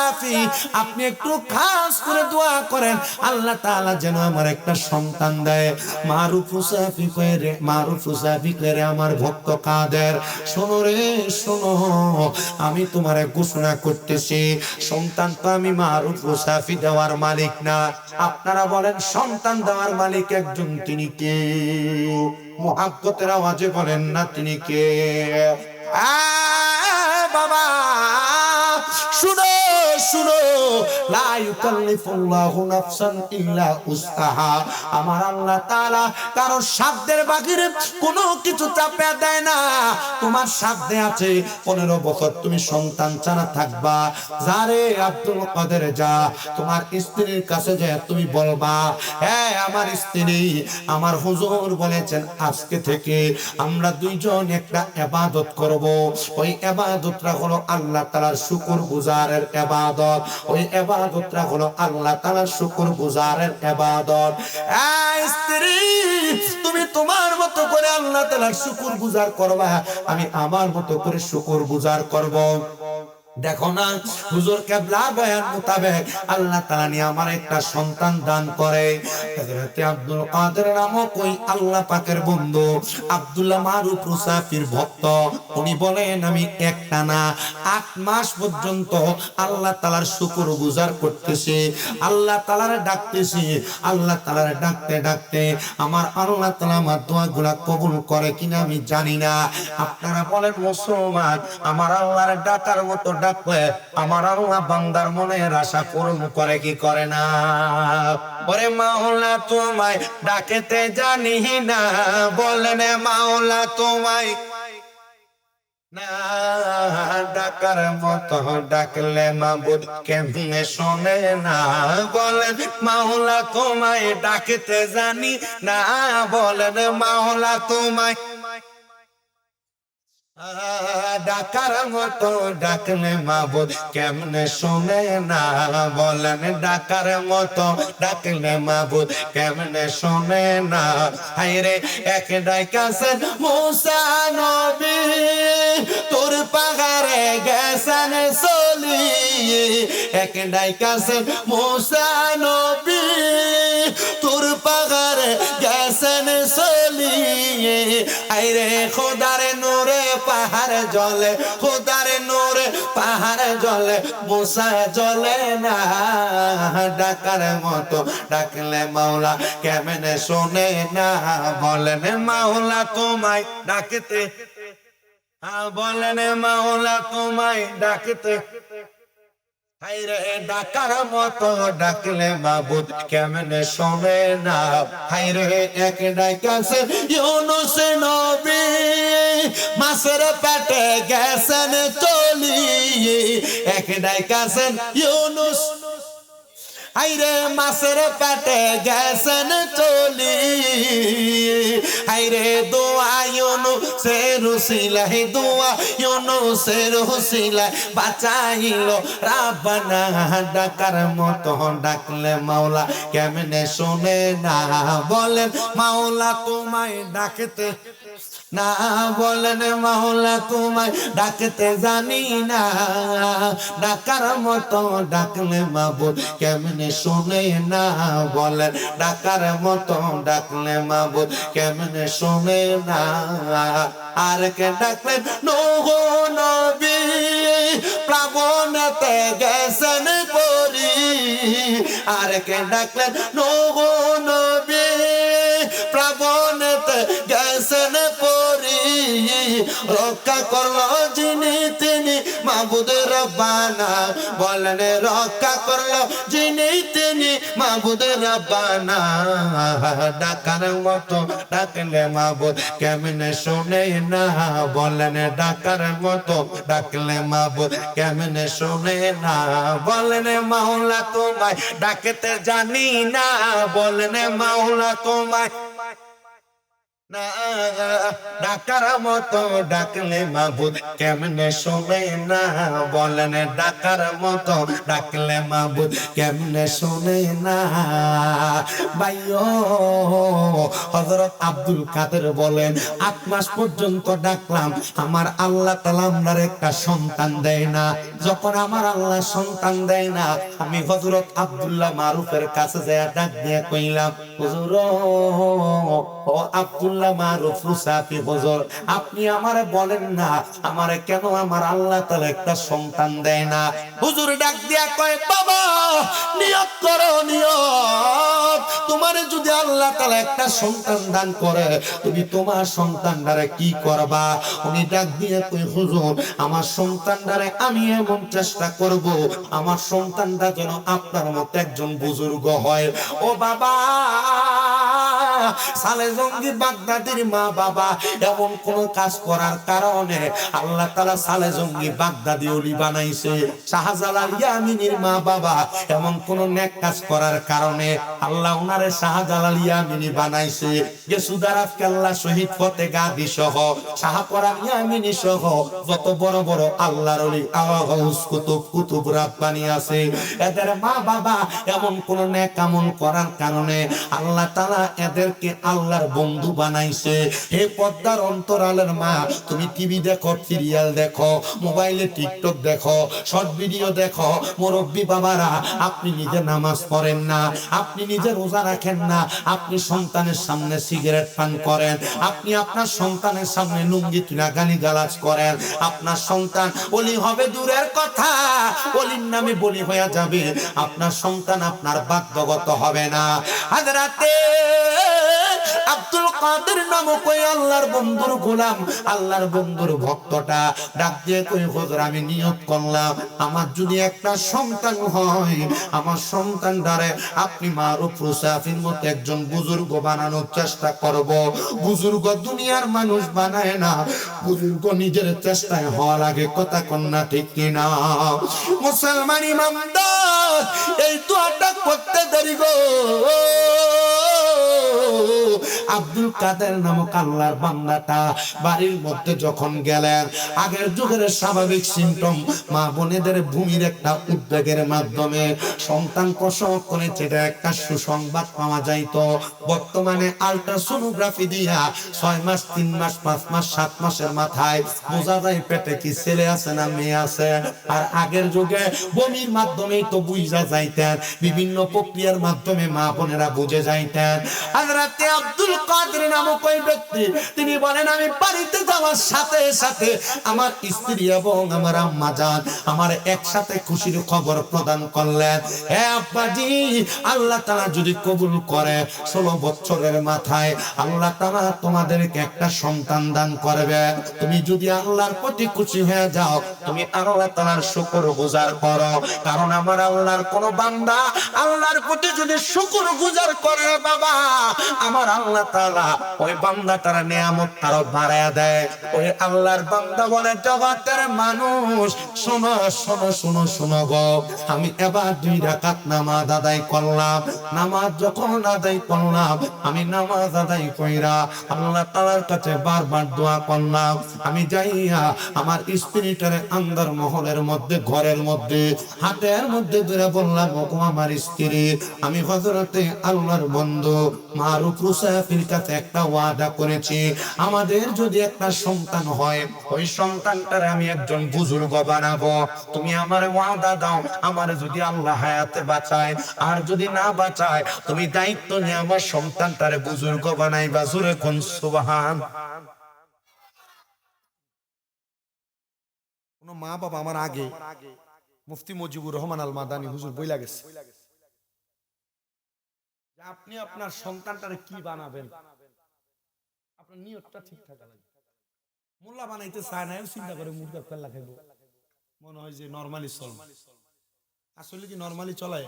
মুসাফি, আপনি একটু খাস করে দোয়া করেন আল্লাহ তাআলা যেন আমার একটা সন্তান দেয়। মারুফ মুসাফি কইরে, মারুফ মুসাফি কইরে আমার ভক্ত কাদের, শোনো রে শোনো, আমি তোমারে ঘোষণা করতেছি, সন্তান তো আমি মারুফ মুসাফি দেওয়ার মালিক না। আপনারা বলেন সন্তান দেওয়ার মালিক একজন, তিনি কে? মুহাব্বতের আওয়াজে বলেন না তিনি কে? বাবা শুনো শুনো, লা ইউকাল্লিফুল্লাহু নাফসান ইল্লা উসআহা। আমার আল্লাহ তাআলা কারো সাধ্যের বাহিরে কোনো কিছু চাপিয়ে দেয় না। তোমার সাধ্যে আছে 15 বছর তুমি সন্তান ছাড়া থাকবা, যারে আব্দুল কাদের যা তোমার স্ত্রীর কাছে যায় তুমি বলবা, হ্যাঁ আমার স্ত্রী, আমার হুজুর বলেছেন আজকে থেকে আমরা দুইজন একটা ইবাদত করব। ওই ইবাদতটা হলো আল্লাহ তাআলার শুকর গুজারের ইবাদত। ওই ইবাদতটা হলো আল্লাহ তাআলার শুকর গুজারের ইবাদত। এই স্ত্রী, তুমি তোমার মতো করে আল্লাহ তাআলার শুকর গুজার করবা, আমি আমার মতো করে শুকর গুজার করব। দেখো না হুজুর কেবলার বয়ান মোতাবেক আল্লাহ তাআলা নিয়ে আমার একটা সন্তান দান করে। হযরত আব্দুল কাদের নামক ওই আল্লাহ পাকের বন্ধু আব্দুল্লাহ মারুফ মুসাফির ভক্ত, উনি বলেন আমি একটানা 8 মাস পর্যন্ত আল্লাহ তাআলার শুকর গুজার করতেছি, আল্লাহ তাআলার ডাকতেছি, আল্লাহ তাআলার ডাকতে ডাকতে আমার আল্লাহ তাআলা আমার দোয়াগুলা কবুল করে কিনা আমি জানি না। আপনারা বলেন মুসলমান, আমার আল্লাহর ডাকার মতো ডাকলে আমার আল্লাহ বান্দার মনের আশা পূরণ করে কি করে না? ওরে মাওলা তোমায় ডাকেতে জানি না, বলেন মাওলা তোমায় না ডাকার মতো ডাকলে মাবুদ কেমনে শোনে না, বলেন মাওলা তোমায় ডাকতে জানি না, বলেন মাওলা তোমায় ডাকার মতো ডাকলে মাবুদ কেমনে শোনে না, বলেন ডাকার মতো ডাকলে মাবুদ কেমনে শোনে না। হায়রে এক ডাইকাছেন মুসা নবী, তোর পাহাড়ে গেছেন চলি, এক ডাইকাছেন মুসা নবী, তোর পাহাড়ে গেছেন চলি, আইরে খোদারে নূরে পাহাড় জলে, খোদারে নূরে পাহাড় জলে, মুসা জলে না, ডাকার মতো ডাকলে মাওলা কেমনে শোনে না, বলেন মাওলা তোমায় ডাকতে, বলেন মাওলা তোমায় ডাকতে, হায়রে ডাকার মতো ডাকলে মাবুদ কেমনে শোনে না। হায়রে এক ডাইকাছেন ইউনুস নবী, মাছের পেটে গেছেন চলি, এক ডাইকাছেন ইউনুস, আইরে মাছের পেটে গেছেন চলি, আইরে দোয়া ইউনুসের উসিলায়, দোয়া ইউনুসের উসিলায় বাঁচাইলো রাব্বানা, ডাকার মতো ডাকলে মাওলা কেমনে শোনে না, বলেন মাওলা তোমায় ডাকতে না, বলেন মাওলা তোমায় ডাকতে জানি না, ডাকার মতো ডাকলে মাবুদ কেমনে শোনে না, বলেন ডাকার মতো ডাকলে মাবুদ কেমনে শোনে না। আর কে ডাকলেন নূহ নবী, প্লাবনেতে গেছেন পরি, আর কে ডাকলেন নূহ নবী, প্লাবনেতে গেছেন পরি, রক্ষা করলো যিনি তিনি মাবুদ রব্বানা, বলেন রক্ষা করলো যিনি তিনি মাবুদ রব্বানা, ডাকার মতো ডাকলে মাবুদ কেমনে শোনে না, বলেন ডাকার মতো ডাকলে মাবুদ কেমনে শোনে না, বলেন মাওলা তোমায় ডাকতে জানি না, বলেন মাওলা তোমায় না ডাকার মতো ডাকলে মাবুদ কেমনে শোনে না, বলেন ডাকার মতো ডাকলে মাবুদ কেমনে শোনে না। ভাইও হযরত আব্দুল কাদের বলেন ৮ মাস পর্যন্ত ডাকলাম, আমার আল্লাহ তাআলা আমার একটা সন্তান দেয় না। যখন আমার আল্লাহ সন্তান দেয় না, আমি হযরত আব্দুল্লাহ মারুফের কাছে যায় ডাক দিয়ে কইলাম, হুজুর ও আব্দুল্লাহ মারুফ রুসাফি হুজুর, আপনি আমারে বলেন না আমারে কেন আমার আল্লাহ তাআলা একটা সন্তান দেয় না। হুজুর ডাক দিয়া কয়, বাবা নিয়ত করো, নিয়ত, তোমারে যদি আল্লাহ তাআলা একটা সন্তান দান করে তুমি তোমার সন্তানটারে কি করবা? উনি ডাক দিয়ে কই, হুজুর আমার সন্তানটারে আমি এমন চেষ্টা করব আমার সন্তানটা যেন আপনার মতো একজন বুজুর্গ হয়। ও বাবা, সালে জঙ্গি বাগদাদির মা বাবা এমন কোন কাজ করার কারণে আল্লাহ তাআলা সালে জঙ্গি বাগদাদি ওলি বানাইছে। শাহজালাল ইয়ামিনীর মা বাবা এমন কোন নেক কাজ করার কারণে আল্লাহ ওনারে শাহজালাল ইয়ামিনী বানাইছে। গেসুদারাফ কেল্লা শহীদ ফতে গাদি সহ শাহপরান ইয়ামিনী সহ যত বড় বড় আল্লাহর ওলি আওয়াজ কুতুব কুতুব রাব্বানি আছে, এদের মা বাবা এমন কোন নেক আমল করার কারণে আল্লাহ তাআলা এদেরকে আল্লাহর বন্ধু বানাইছে। হে পর্দার অন্তরালের মা, তুমি টিভি দেখো, সিরিয়াল দেখো, মোবাইলে টিকটক দেখো, শর্ট ভিডিও দেখো, মুরব্বী বাবারা আপনি নিজে নামাজ পড়েন না, আপনি নিজে রোজা রাখেন না, আপনি সন্তানের সামনে সিগারেট পান করেন, আপনি আপনার সন্তানের সামনে লুঙ্গি তুলা গালিগালাজ করেন, আপনার সন্তান ওলি হবে দূরের কথা, ওলির নামে বলি হয়ে যাবে, আপনার সন্তান আপনার বাধ্যগত হবে না। হযরতে আব্দুল কাদের নামক ওই আল্লাহর বন্ধুর গোলাম, আল্লাহর বন্ধুর ভক্তটা ডাক দিয়ে কই, হুজুর আমি নিয়ত করলাম আমার যদি একটা সন্তান হয় আমার সন্তানটারে আপনি মারুফ রুসাফির মতো একজন বুজুর্গ বানানোর চেষ্টা করব। বুজুর্গ দুনিয়ার মানুষ বানায় না, বুজুর্গ নিজের চেষ্টায় হওয়া লাগে, কথা কন্যা ঠিক কিনা? মুসলমান ইমানদার এই দোয়াটা করতে দেরি গো। আব্দুল কাদের নামক আল্লাহর বান্দাটা বাড়ির মধ্যে যখন গেলেন, আগের যুগের স্বাভাবিক সিমটম মা বোনেদের ভূমির একটা উদ্বেগের মাধ্যমে সন্তান প্রসব করেছে, এটা একটা সুসংবাদ পাওয়া যাইতো। বর্তমানে আল্ট্রাসোনোগ্রাফি দিয়া 6 মাস 3 মাস 5 মাস 7 মাসের মাথায় বোঝা যায় পেটে কি ছেলে আছে না মেয়ে আছে। আর আগের যুগে বমির মাধ্যমেই তো বুঝা যাইতেন, বিভিন্ন প্রক্রিয়ার মাধ্যমে মা বোনেরা বুঝে যাইতেন। হযরতে আব্দুল কাদের নামক ওই ব্যক্তি তিনি বলেন, আমি বাড়িতে যাওয়ার সাথে সাথে আমার স্ত্রী এবং আমার আম্মা জান আমার একসাথে খুশির খবর প্রদান করলেন, হে আব্বাজি আল্লাহ তাআলা যদি কবুল করে 16 বছরের মাথায় আল্লাহ তাআলা তোমাদেরকে একটা সন্তান দান করবে। তুমি যদি আল্লাহর প্রতি খুশি হয়ে যাও, তুমি আল্লাহ তাআলার শুকরগুজার করো, কারণ আমার আল্লাহর কোন বান্দা আল্লাহর প্রতি যদি শুকরগুজার করে বাবা, আমার আল্লাহ তাআলা ওই বান্দাটার নিয়ামত তারা বাড়ায়া দেয়। ওই আল্লাহর বান্দা বলে, জগতের মানুষ শোনো শোনো শোনো শোনো গো, আমি এবার 2 রাকাত নামাজ আদায় করলাম। নামাজ যখন আদায় করলাম, আমি নামাজ আদায় কইরা আল্লাহ তাআলার কাছে বারবার দোয়া করলাম। আমি যাইয়া আমার স্ত্রীটারে আন্দার মহলের মধ্যে ঘরের মধ্যে হাতের মধ্যে ধরে বললাম, ওগো আমার স্ত্রী, আমি হযরতে আল্লাহর বন্ধু মারুফ রুসাফির কাছে একটা ওয়াদা করেছি, আমাদের যদি একটা সন্তান হয় ওই সন্তানটারে আমি একজন বুজুর্গ বানাবো। তুমি আমার ওয়াদা দাও, আমার যদি আল্লাহ হায়াতে বাঁচায় আর যদি না বাঁচায় তুমি দায়িত্ব নিয়ে আমার সন্তানটারে বুজুর্গ বানাইবা। জোরে কোন সুবহান। কোন মা বাবা আমার আগে মুফতি মুজিবুর রহমান আল মাদানী হুজুর বইলা গেছে, আপনি আপনার সন্তানটারে কি বানাবেন আপনার নিয়তটা ঠিক থাকা লাগবে। মোল্লা বানাইতে চায় না, চিন্তা করে মুরগা ফেলা খাইব, মনে হয় যে নরমালি চল, আসলে কি নরমালি চলায়?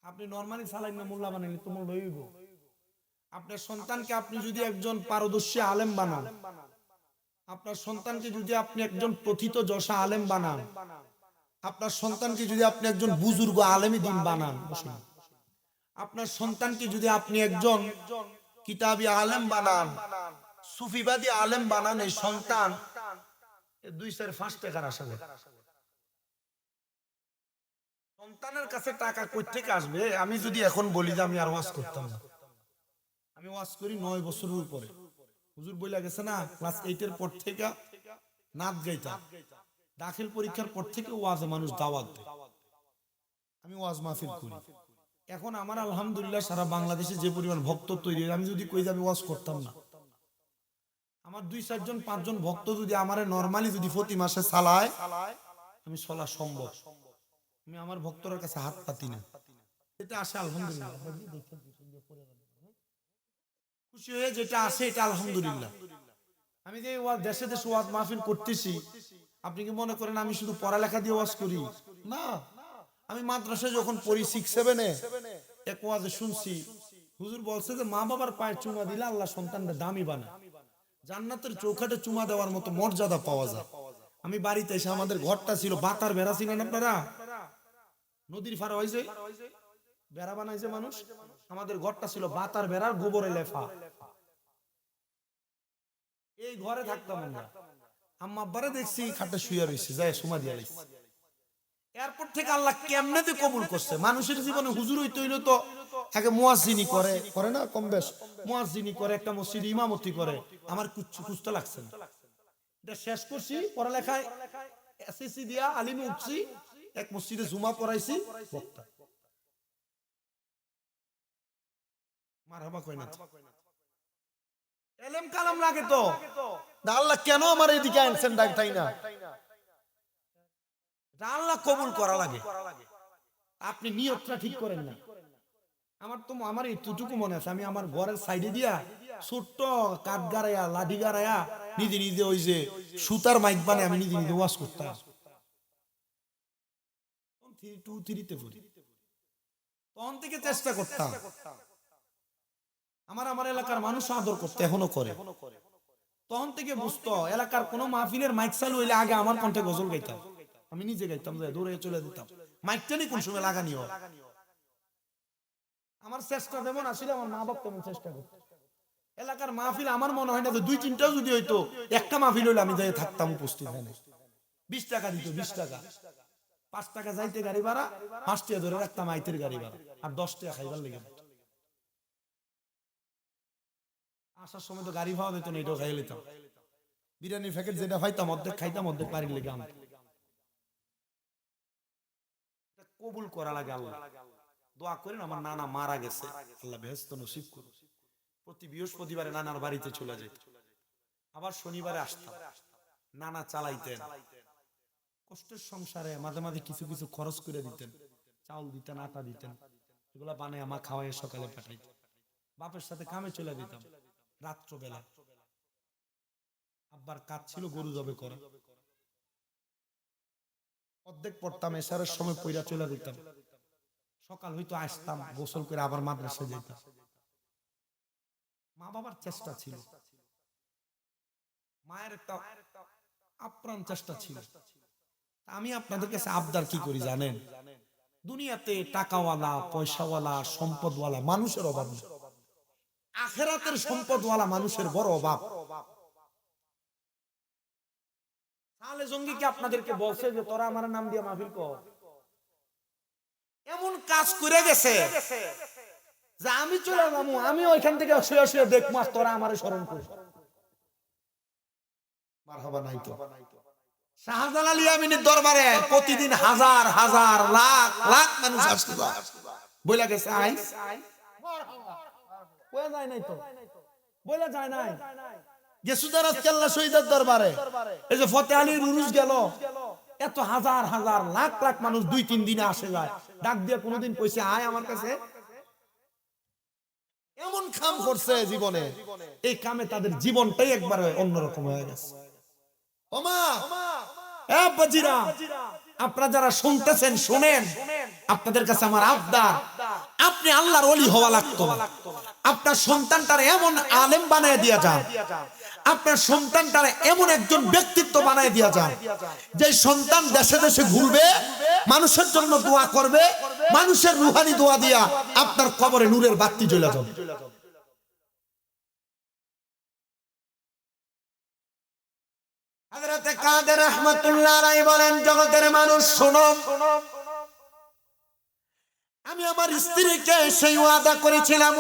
আপনি নরমালি চালাই না, মোল্লা বানাইলে তো মোল্লা হইব। আপনার সন্তানকে আপনি যদি একজন পারদর্শী আলেম বানান, আপনার সন্তানকে যদি আপনি একজন প্রথিত যশা আলেম বানান, আপনার সন্তানকে যদি আপনি একজন বুজুর্গ আলেমী দিন বানান, আপনার সন্তানকে যদি আপনি একজন কিতাবি আলেম বানান, সুফিবাদী আলেম বানান, এই সন্তান 2-4-5 টাকার আশা করে। সন্তানের কাছে টাকা কই থেকে আসবে? আমি যদি এখন বলি যে আমি আর ওয়াজ করতাম না, আমি ওয়াজ করি 9 বছরের উপরে। হুজুর বইলা গেছে না, ক্লাস 8 এর পর থেকে নাচ গাইতাম, দাখিল পরীক্ষার পর থেকে ওয়াজে মানুষ দাওয়াত দেয়, আমি ওয়াজ মাহফিল করি। এখন আমার আলহামদুলিল্লাহ সারা বাংলাদেশে যে পরিমাণ ভক্ত তৈরি, আমি যদি কই যে আমি ওয়াজ করতাম না, আমার 2-4 জন 5 জন ভক্ত যদি আমারে নরমালি যদি প্রতি মাসে চালায়, আমি চলা সম্ভব। আমি আমার ভক্তদের কাছে হাত পাতি না, এটা আসে আলহামদুলিল্লাহ, খুশি হয়ে যেটা আসে এটা আলহামদুলিল্লাহ। আমি যে দেশে দেশে ওয়াজ মাহফিল করতেছি, আপনি কি মনে করেন আমি শুধু পড়ালেখা দিয়ে ওয়াজ করি? না, আমি মাদ্রাসায় যখন পড়ি 6-7-এ এক ওয়াজে শুনছি, হুজুর বলছে যে মা বাবার পায়ে চুমা দিলে আল্লাহ সন্তানটা দামি বানায়, জান্নাতের চৌকাঠে চুমা দেওয়ার মতো মর্যাদা পাওয়া যায়। আমি বাড়িতে এসে, আমাদের ঘরটা ছিল বাতার বেড়া, ছিলেন আপনারা? নদীর ফাড়া হয়েছে, বেড়া বানাইছে মানুষ, আমাদের ঘরটা ছিল বাতার বেড়া, গোবরে লেফা। এই ঘরে থাকতাম আমরা। আম্মা আব্বারে দেখছি খাটে শুয়ে রয়েছে, যায় সুমা দিয়া লাইছে। এরপর থেকে আল্লাহ কেমনে কবুল করছে। মানুষের জীবনে হুজুর হইতে হইলো তো আগে মুয়াজ্জিনি করে না, কম বেশ মুয়াজ্জিনি করে, একটা মসজিদে ইমামতি করে। আমার কিচ্ছু খুঁজতে লাগছে না, এটা শেষ করছি পড়ালেখায়, এসএসসি দিয়া আলিমে উঠছি, এক মসজিদে জুমা পড়াইছি, বক্তা। মারহাবা কই না, এলেম কালাম লাগে তো। আল্লাহ কেন আমার এদিকে আনছেন ডাক, তাই না? আল্লাহ কবুল করা লাগে, আপনি নিয়তটা ঠিক করেন না। আমার এইটুকু মনে আছে, আমি আমার ঘরের সাইডে দিয়া ছোট্ট কাঠ গাড়াইয়া, লাঠি গাড়াইয়া, নিজে নিজে ওই যে সুতার মাইক বানায় আমি নিজে নিজে ওয়াজ করতাম। 2-3-তে পড়ি, তখন থেকে চেষ্টা করতাম। আমার এলাকার মানুষ আদর করতে, এখনো করে। তখন থেকে বুঝতো, এলাকার কোন মাহফিলের মাইক চালু হইলে আগে আমার কণ্ঠে গজল গাইতাম, আমি নিজে গাইতাম, দৌড়ে চলে দিতাম, মাইকটা নিয়ে কোন সময় লাগানি হয়। আমার চেষ্টা যেমন আসলে আমার মা বাপ তেমন চেষ্টা করতো। এলাকার মাহফিল আমার মনে হয় না যে 2-3টাও যদি হইতো, একটা মাহফিল হইলে আমি যাই থাকতাম উপস্থিত। 20 টাকা দিত, 20 টাকা, 5 টাকা যাইতে গাড়ি ভাড়া, 5 টাকা ধরে রাখতাম আইতের গাড়ি ভাড়া, আর 10 টাকা খাইবার লেগে। আসার সময় তো গাড়ি ভাড়া দিত না, এটাও খাই লিতাম। বিরিয়ানির প্যাকেট যেটা পাইতাম অর্ধেক খাইতাম, অর্ধেক বাড়ির লেগে আনতাম। কবুল করা লাগে আল্লাহ। দোয়া করেন, আমার নানা মারা গেছে, আল্লাহ বেহেশত নসিব করুন। প্রতি বৃহস্পতিবারে নানার বাড়িতে চলে যেত, আবার শনিবারে আসতাম। নানা চালাইতেন, কষ্টের সংসারে মাঝে মাঝে কিছু কিছু খরচ করে দিতেন, চাউল দিতেন, আটা দিতেন, এগুলা বানায় আমার খাওয়াই সকালে পাঠাইতেন। বাপের সাথে কামে চলে দিতাম রাত্রবেলা। আব্বার কাজ ছিল গরু জবে করা, অর্ধেক পড়তাম, এশারের সময় পইরা চলে দিতাম। সকাল হইতো আসতাম, গোসল করে আবার মাদ্রাসায় যেতাম। মা বাবার চেষ্টা ছিল, মায়ের একটা আপ্রাণ চেষ্টা ছিল। আমি আপনাদের কাছে আবদার কি করি জানেন? দুনিয়াতে টাকাওয়ালা, পয়সাওয়ালা, সম্পদওয়ালা মানুষের অভাব নেই, আখিরাতের সম্পদওয়ালা মানুষের বড় অভাব। সালে জঙ্গি কি আপনাদেরকে বলছে যে তোরা আমার নাম দিয়ে মাহফিল কর? এমন কাজ করে গেছে যে আমি চলে যাবো, আমি ওইখান থেকে শুয়ে শুয়ে দেখবো, তোরা আমারে স্মরণ করিস। মারহাবা নাই তো? শাহজালাল ইয়ামিনীর দরবারে প্রতিদিন হাজার হাজার লাখ লাখ মানুষ আসতো, বইলা গেছে আইস, কই যায় নাই তো, বইলা যায় নাই। গেসুদারাত কেল্লা শহীদের দরবারে এই যে ফতে আলীর উরুস গেল, এত হাজার হাজার লাখ লাখ মানুষ 2-3 দিনে আসে যায়, ডাক দিয়ে কোনোদিন কইছে আয় আমার কাছে? এমন কাম করছে জীবনে, এই কামে তাদের জীবনটাই একবারে অন্যরকম হয়ে গেছে। ওমা এ বাজিরা, আপনারা যারা শুনতেছেন শুনেন, আপনাদের কাছে আমার আবদার, আপনি আল্লাহর ওলি হওয়া লাগতো না, আপনার সন্তানটার এমন আলেম বানায় দিয়া যান, আপনার সন্তানটার এমন একজন ব্যক্তিত্ব বানায় দিয়া যান, যে সন্তান দেশে দেশে ঘুরবে, মানুষের জন্য দোয়া করবে, মানুষের রুহানি দোয়া দিয়া আপনার কবরে নূরের বাতি জ্বলে যাবে। হযরতে কাদের রাহমাতুল্লাহ আলাইহি বলেন, জগতের মানুষ শোনো, আমি আমার স্ত্রীকে সেই ওয়াদা করেছিলাম,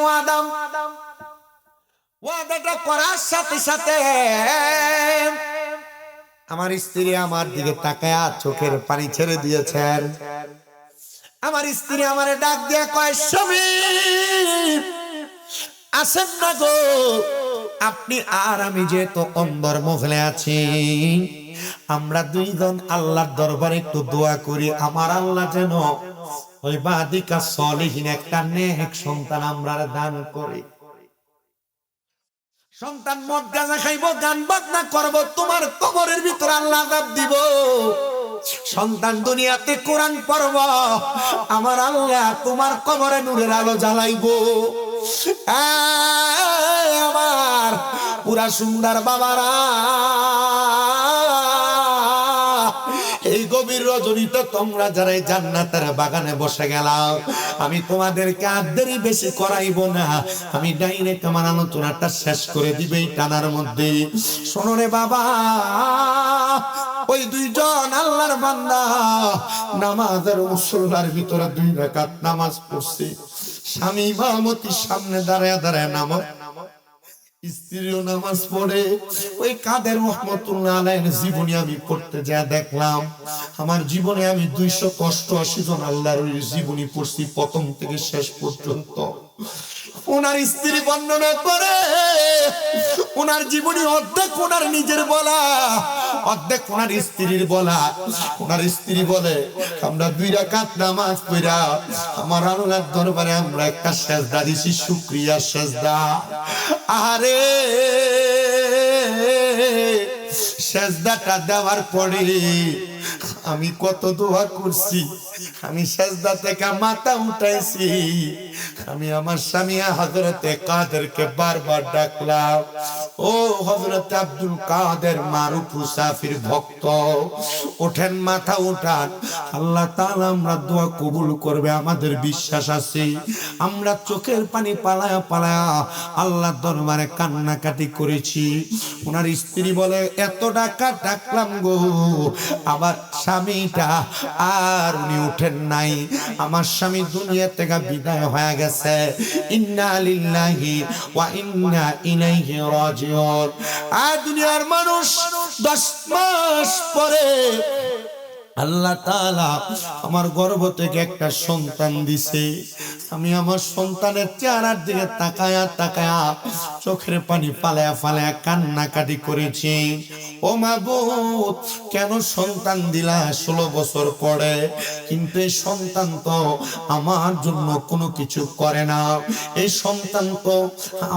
ওয়াদাটা করার সাথে সাথে আমার স্ত্রী আমার দিকে তাকায়া চোখের পানি ছেড়ে দিয়েছেন। আমার স্ত্রী আমারে ডাক দিয়ে কয়, স্বামী আসেন না গো, আপনি আর আমি যেহেতু অন্দর মহলে আছি, আমরা দুইজন আল্লাহর দরবারে একটু দোয়া করি, আমার আল্লাহ যেন ওই বাদিকা সলিহিন একটা নেক সন্তান আমরা দান করে। সন্তান মদ গাঁজা খাইবো, গান বাজনা করবো, তোমার কবরের ভিতর আল্লাহ আযাব দিব। সন্তান দুনিয়াতে কোরআন পড়ব, আমার আল্লাহ তোমার কবরে নূরের আলো জ্বালাইবো। আমার পুরা সুন্দর বাবারা, এই গভীর রজনীতে তোমরা যারা জান্নাতের বাগানে বসে গেলাম, আমি তোমাদেরকে আর দেরি বেশি করাইব না, আমি ডাইরেক্ট আমার আলোচনাটা শেষ করে দিবে এই টানার মধ্যে। শোনো রে বাবা, ওই দুইজন আল্লাহর বান্দা নামাজের মুসল্লার ভিতরে 2 রাকাত নামাজ পড়ছে। স্বামী ইমামতির সামনে দাঁড়ায় দাঁড়ায় নামাজ, স্ত্রীও নামাজ পড়ে। ওই কাদের রহমতুল্লাহ আলাইহির জীবনী আমি পড়তে যা দেখলাম, আমার জীবনে আমি 288 জন আল্লাহর জীবনী পড়ছি প্রথম থেকে শেষ পর্যন্ত। ওনার স্ত্রী বর্ণনা করে, ওনার জীবনী অর্ধেক ওনার নিজের বলা, অর্ধেক ওনার স্ত্রীর বলা। ওনার স্ত্রী বলে, আমরা 2 রাকাত নামাজ পড়া আমার আল্লাহর দরবারে আমরা একটা সেজদা দিছি, শুকরিয়া সেজদা। আরে সেজদাটা দেওয়ার পরে আমি কত দোয়া করছি, আমি সেজদা থেকে মাথা উঠাইছি, আমি আমার স্বামী হযরতে কাদেরকে বারবার ডাকলাম, ও হযরতে আব্দুল কাদের মারুফ মুসাফির ভক্ত, ওঠেন, মাথা উঠান, আল্লাহ তাআলা আমরা দোয়া কবুল করবে, আমাদের বিশ্বাস আছে। আমরা চোখের পানি পালায়া পালায়া আল্লাহর দরবারে কান্নাকাটি করেছি। ওনার স্ত্রী বলে, এত টাকা ডাকলাম গো, আবার স্বামীটা আর উনি উঠেন নাই, আমার স্বামী দুনিয়া থেকে বিদায় হয়ে গেছে। ইন্না লিল্লাহি ওয়া ইন্না ইলাইহি রাজিউন। আর দুনিয়ার মানুষ 10 মাস পরে আল্লাহ তাআলা আমার গর্ভ থেকে একটা সন্তান দিছে। আমি আমার সন্তানের চেহারার দিকে তাকায়া তাকায়া চোখের পানি ফালায়া ফালায়া কান্নাকাটি করেছি। ও মাবুদ, কেন সন্তান দিলা 16 বছর পরে? কিন্তু এই সন্তান তো আমার জন্য কোনো কিছু করে না, এই সন্তান তো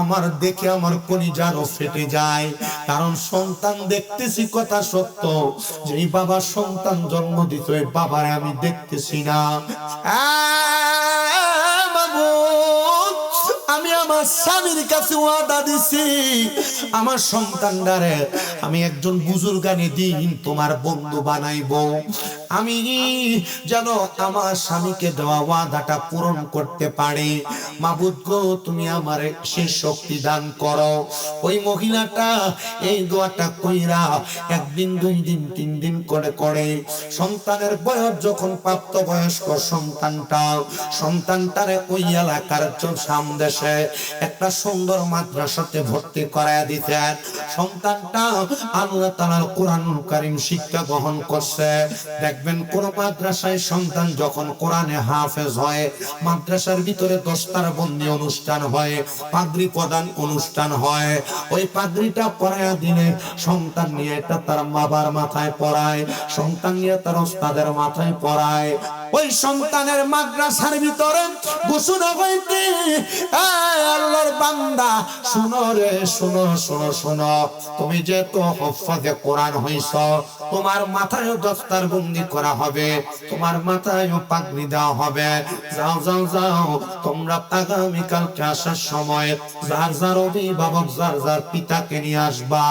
আমার দেখে আমার কলিজারও ফেটে যায়। কারণ সন্তান দেখতেছি কথা সত্য, যে বাবা সন্তান জন্ম দিত, এই বাবারে আমি দেখতেছি না। আমি আমার স্বামীর কাছে ওয়াদা দিছি, আমার সন্তানটারে আমি একজন বুজুর্গানে দিন তোমার বন্ধু বানাইবো। আমি যেন আমার স্বামীকে দেওয়া ওয়াদাটা পূরণ করতে পারি। মাবুদ গো, তুমি আমারে সেই শক্তি দান করো। ওই মহিলাটা এই দোয়াটা কইরা 1 দিন 2 দিন 3 দিন করে করে সন্তানের বয়স যখন প্রাপ্ত বয়স্ক সন্তানটারে ওই এলাকার সামদেশে একটা সুন্দর মাদ্রাসাতে ভর্তি করায় দিতেন। সন্তানটা আল্লাহ তাআলার কোরআনুল কারীম শিক্ষা গ্রহণ করছে। দেখবেন কোন মাদ্রাসায় সন্তান যখন কোরআনে হাফেজ হয়, মাদ্রাসার ভিতরে 10টার বন্দি অনুষ্ঠান হয়, পাগড়ি প্রদান অনুষ্ঠান হয়। ওই পাগড়িটা পরায়া দিনে সন্তান নিয়ে এটা তার বাবার মাথায় পরায়, সন্তান নিয়ে তার ওস্তাদের মাথায় পরায়। ওই সন্তানের মাদ্রাসার ভিতরে ঘোষণা হইতে, আল্লাহর বান্দা শুনো রে, শুনো শুনো শুনো, তুমি যে তো হফাজে কোরআন হইছ, তোমার মাথায় দস্তার বন্দি করা হবে, তোমার মাথায় পাগড়ি দেওয়া হবে। যাও যাও যাও, তোমরা আগামীকালকে আসার সময় যার যার অভিভাবক, যার যার পিতাকে নিয়ে আসবা।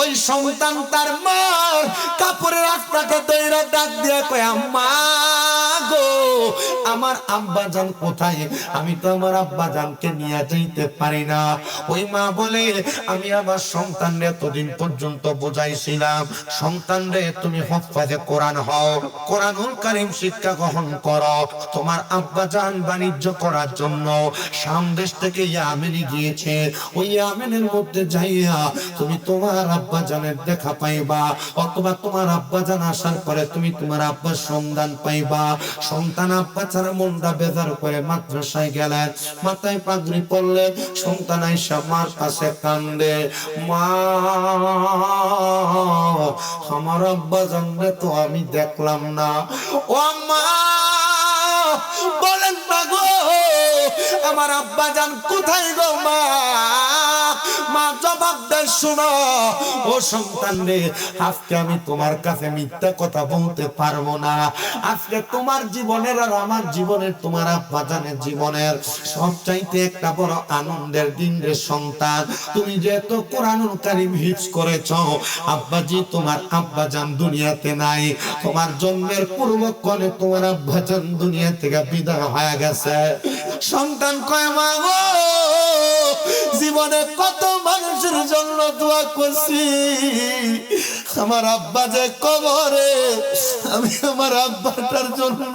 ওই সন্তান তার মার কাপড়ের আটটাকে দইরা ডাক দিয়ে কয়, আম্মা গো, আমার আব্বা জান কোথায়, আমি তো আমার আব্বা জানকে নিয়ে যাইতে পারি না। ওই মা বলে, আমি আমার সন্তানরে এতদিন পর্যন্ত বোঝাইছিলাম, সন্তানরে তুমি হফাজে কোরআন হও, কোরআনুল কারীম শিক্ষা গ্রহণ করো। তোমার আব্বা জান বাণিজ্য করার জন্য শাম দেশ থেকে ইয়ামেনে গিয়েছে, ওই ইয়ামেনের মধ্যে যাইয়া তুমি তোমার আব্বা জানের দেখা পাইবা, অথবা তোমার আব্বা জান আসার পরে তুমি তোমার আব্বার সন্ধান পাইবা। সন্তান আব্বা ছাড়া মনটা বেজার করে মাদ্রাসায় গেলেন, মাথায় পাগড়ি পড়লে সন্তান আইসা মার কাছে কান্দে, মা আমার আব্বা জানলে তো আমি দেখলাম না। ও মা বলেন না গো, আমার আব্বা জান কোথায় গো মা? মা জবাব দেয়, শোনো ও সন্তান রে, আজকে আমি তোমার কাছে মিথ্যা কথা বলতে পারবো না। আজকে তোমার জীবনের আর আমার জীবনের, তোমার আব্বা জানের জীবনের সবচাইতে একটা বড় আনন্দের দিন রে সন্তান। তুমি যেহেতু কোরআনুল কারীম হিফজ করেছো, আব্বাজি তোমার আব্বা জান দুনিয়াতে নাই, তোমার জন্মের পূর্বক্ষণে তোমার আব্বা জান দুনিয়া থেকে বিদায় হয়ে গেছে। সন্তান কয়, মা গো, জীবনে কত মানুষের জন্য দোয়া করছি, আমার আব্বা যে কবরে, আমি আমার আব্বাটার জন্য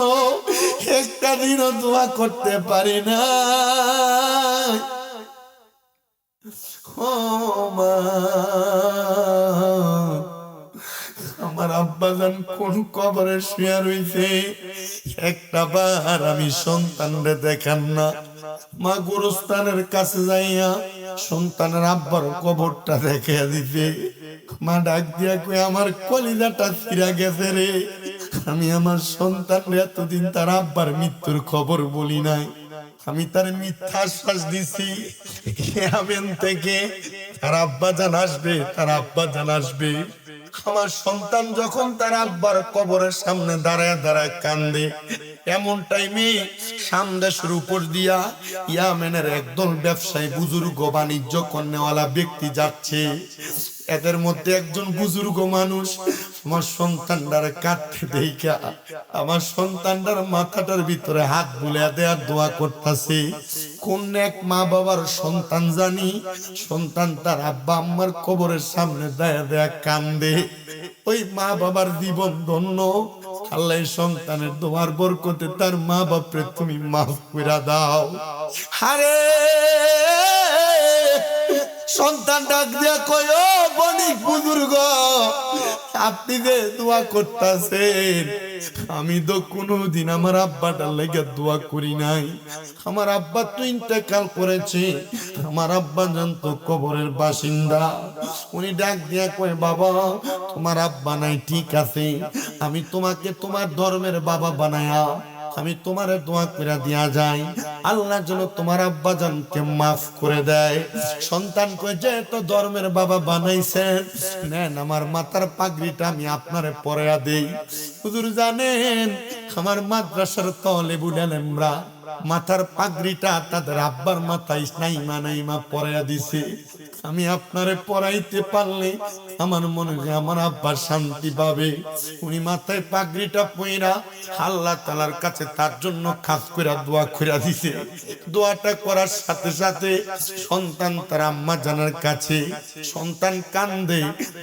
একটা দিনও দোয়া করতে পারি না। ও মা, আমার আব্বা জান কোন কবরে শুয়ে রইছে, একটা বার আমি সন্তানরে দেখান না। মা গুরুস্থানের কাছে যাইয়া সন্তানের আব্বার কবরটা দেখে দিতে, মা ডাক দিয়া কই, আমার কলিজাটা ফিরা গেছে রে, আমি আমার সন্তানরে এতদিন তার আব্বার মৃত্যুর খবর বলি নাই, আমি তার মিথ্যা আশ্বাস দিছি আমেন থেকে তার আব্বা জান আসবে, তার আব্বা জান আসবে। আমার সন্তান যখন তার আব্বার কবরের সামনে দাঁড়ায় দাঁড়ায় কান্দে, এমন টাইমে সামদেশের উপর দিয়া ইয়ামেনের একদল ব্যবসায়ী বুজুর্গ বাণিজ্য কন্যাওয়ালা ব্যক্তি যাচ্ছে। এদের মধ্যে একজন বুজুর্গ মানুষ আমার সন্তানটার কাটতে দেখা আমার সন্তানটার মাথাটার ভিতরে হাত বুলিয়ে দেওয়ার দোয়া করতেছে। কোন এক মা বাবার সন্তান জানি, সন্তান তার আব্বা আম্মার কবরের সামনে দাঁড়িয়ে দেয়া কান্দে। ওই মা বাবার জীবন ধন্য, আল্লাহ সন্তানের দোয়ার বরকতে তার মা বাপরে তুমি মাফ করে দাও। আরে সন্তান ডাক দিয়া কয়, ও বণিক বুজুর্গ, আপনি যে দোয়া করতেছেন, আমি তো কোনোদিন আমার আব্বাটার লেগে দোয়া করি নাই। আমার আব্বা তো ইন্তেকাল করেছে, আমার আব্বা জানতো কবরের বাসিন্দা। উনি ডাক দিয়া কয়, বাবা তোমার আব্বা নাই ঠিক আছে, আমি তোমাকে তোমার ধর্মের বাবা বানায়া আমি তোমার দোয়া করে দিয়া যাই, আল্লাহ যেন তোমার আব্বা জানকে মাফ করে দেয়। সন্তান কই, যে তো ধর্মের বাবা বানাইছেন, নেন আমার মাথার পাগড়িটা আমি আপনারে পরাইয়া দেই। হুজুর জানেন, আমার মাদ্রাসার তালেবুল আলেমরা মাথার পাগড়িটা তাদের আব্বার মাথায় নাইমা নাইমা পরাইয়া দিছে। আমি আপনারে পরাইতে পারলে আমার মনে হয় আমার আব্বা শান্তি পাবে। উনি মাথায় পাগড়িটা পইরা আল্লাহ তাআলার কাছে তার জন্য খাস করে দোয়া করে দিছে। দোয়াটা করার সাথে সাথে সন্তান তার আম্মা জানার কাছে, সন্তান কান্দে,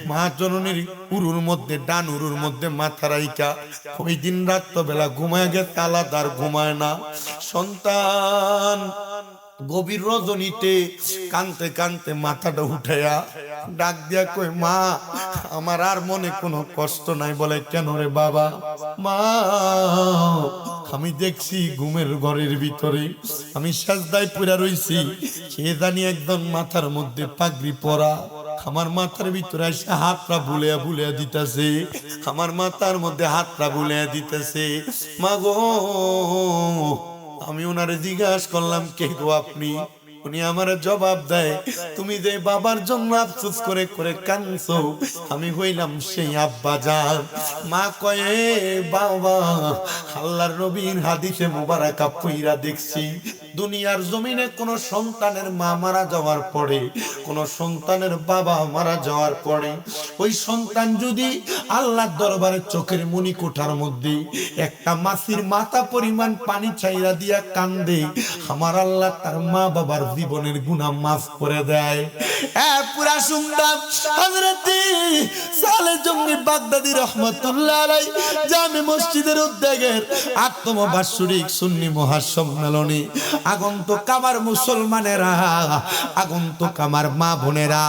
মা জননীর উরুর মধ্যে, ডান উরুর মধ্যে মাথা রাইকা ওই দিন রাত বেলা ঘুমায় গেছে, আলাদা আর ঘুমায় না। সন্তান গভীর রজনীতে কানতে কানতে মাথাটা উঠাইয়া ডাক দিয়া কই, মা আমার আর মনে কোনো কষ্ট নাই। বলে, কেন রে বাবা? মা আমি দেখছি ঘুমের ঘরের ভিতরে আমি সাজদায় পড়ে রইছি, কে জানি একদম মাথার মধ্যে পাগড়ি পরা আমার মাথার ভিতরে এসে হাতটা বুলিয়া বুলিয়া দিতেছে, আমার মাথার মধ্যে হাতটা বুলিয়া দিতেছে। মা গো, আমি ওনারে জিজ্ঞাসা করলাম, কে গো আপনি? উনি আমার জবাব দেয়, তুমি যে বাবার জন্য আফসোস করে করে কাঁদছো, আমি হইলাম সেই আব্বা জান। মা কয়ে, বাবা আল্লাহর নবীর হাদিসে মুবারাকা পইরা দেখছি, দুনিয়ার জমিনে কোন সন্তানের মা মারা যাওয়ার পরে, কোন সন্তানের বাবা মারা যাওয়ার পরে, ওই সন্তান যদি আল্লাহর দরবারে চোখের মনি কোঠার মধ্যে একটা মাছির মাথা পরিমাণ পানি চাইরা দিয়া কান্দে, আমার আল্লাহ তার মা বাবার জীবনের গুনাহ মাফ করে দেয়। পুরা সুন্দর হযরত সালেহ জঙ্গি বাগদাদী রাহমাতুল্লাহ আলাইহি জামে মসজিদের উদ্যোগের ৮তম বাৎসরিক সুন্নি মহাসম্মেলনে আগন্তুক আমার মুসলমানেরা, আগন্তুক আমার মা বোনেরা,